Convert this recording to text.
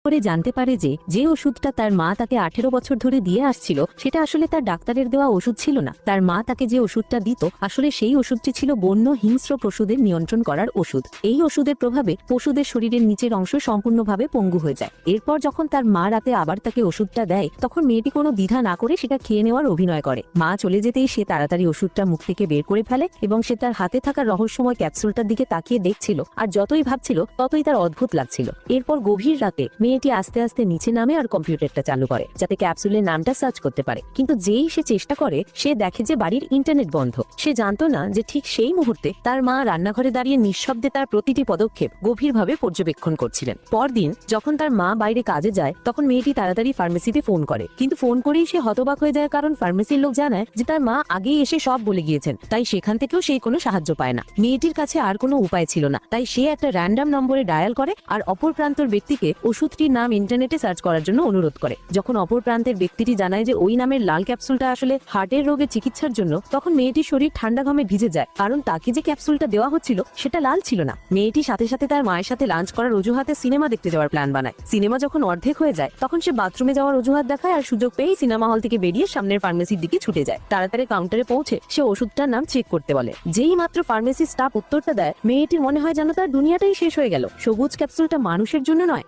পরে জানতে পারে যে যে ওষুধটা তার মা তাকে 18 বছর ধরে দিয়ে আসছিল সেটা আসলে তার ডাক্তারের দেওয়া ওষুধ ছিল না। তার মা তাকে যে ওষুধটা দিত আসলে সেই ওষুধটি ছিল বন্য হিংস্র পশুদের নিয়ন্ত্রণ করার ওষুধ। এই ওষুধের প্রভাবে পশুদের শরীরের নিচের অংশ সম্পূর্ণভাবে পঙ্গু হয়ে যায়। এরপর যখন তার মা রাতে আবার তাকে ওষুধটা দেয় তখন মেয়েটি কোনো দ্বিধা না করে সেটা খেয়ে নেওয়ার অভিনয় করে। মা চলে যেতেই সে তাড়াতাড়ি ওষুধটা মুখ থেকে বের করে ফেলে এবং সে তার হাতে থাকা রহস্যময় ক্যাপসুলটার দিকে তাকিয়ে দেখছিল আর যতই ভাবছিল ততই তার অদ্ভুত লাগছিল। এরপর গভীর রাতে মেয়েটি আস্তে আস্তে নিচে নামে আর কম্পিউটারটা চালু করে যাতে ক্যাপসুলের নামটা সার্চ করতে পারে। কিন্তু যেই সে চেষ্টা করে সে দেখে যে বাড়ির ইন্টারনেট বন্ধ। সে জানতো না যে ঠিক সেই মুহূর্তে তার মা রান্নাঘরে দাঁড়িয়ে নিঃশব্দে তার প্রতিটি পদক্ষেপ গভীরভাবে পর্যবেক্ষণ করছিলেন। পরদিন যখন তার মা বাইরে কাজে যায় তখন মেয়েটি তাড়াতাড়ি ফার্মেসিতে ফোন করে, কিন্তু ফোন করেই সে হতবাক হয়ে যায় কারণ ফার্মেসির লোক জানায় যে তার মা আগেই এসে সব বলে গিয়েছেন, তাই সেখান থেকেও সেই কোনো সাহায্য পায় না। মেয়েটির কাছে আর কোনো উপায় ছিল না, তাই সে একটা র্যান্ডম নম্বরে ডায়াল করে আর অপর প্রান্তর ব্যক্তিকে ওষুধটির নাম ইন্টারনেটে সার্চ করার জন্য অনুরোধ করে। যখন অপর প্রান্তের ব্যক্তিটি জানায় যে ওই নামের লাল ক্যাপসুলটা আসলে হার্টের রোগের চিকিৎসার জন্য, তখন মেয়েটির শরীর ঠান্ডা ঘামে ভিজে যায় কারণ তাকে যে ক্যাপসুলটা দেওয়া হচ্ছিল সেটা লাল ছিল না। মেয়েটি সাথে সাথে তার মায়ের সাথে লাঞ্চ করার অজুহাতে সিনেমা দেখতে যাওয়ার প্ল্যান বানায়। সিনেমা যখন অর্ধেক হয়ে যায় তখন সে বাথরুমে যাওয়ার অজুহাত দেখায় আর সুযোগ পেয়ে সিনেমা হল থেকে বেরিয়ে সামনের ফার্মেসির দিকে ছুটে যায়। তাড়াতাড়ি কাউন্টারে পৌঁছে সে ওষুধটার নাম চেক করতে বলে। যেই মাত্র ফার্মেসি স্টাফ উত্তরটা দেয় মেয়েটির মনে হয় যেন তার দুনিয়াটাই শেষ হয়ে গেল। সবুজ ক্যাপসুলটা মানুষের জন্য নয়,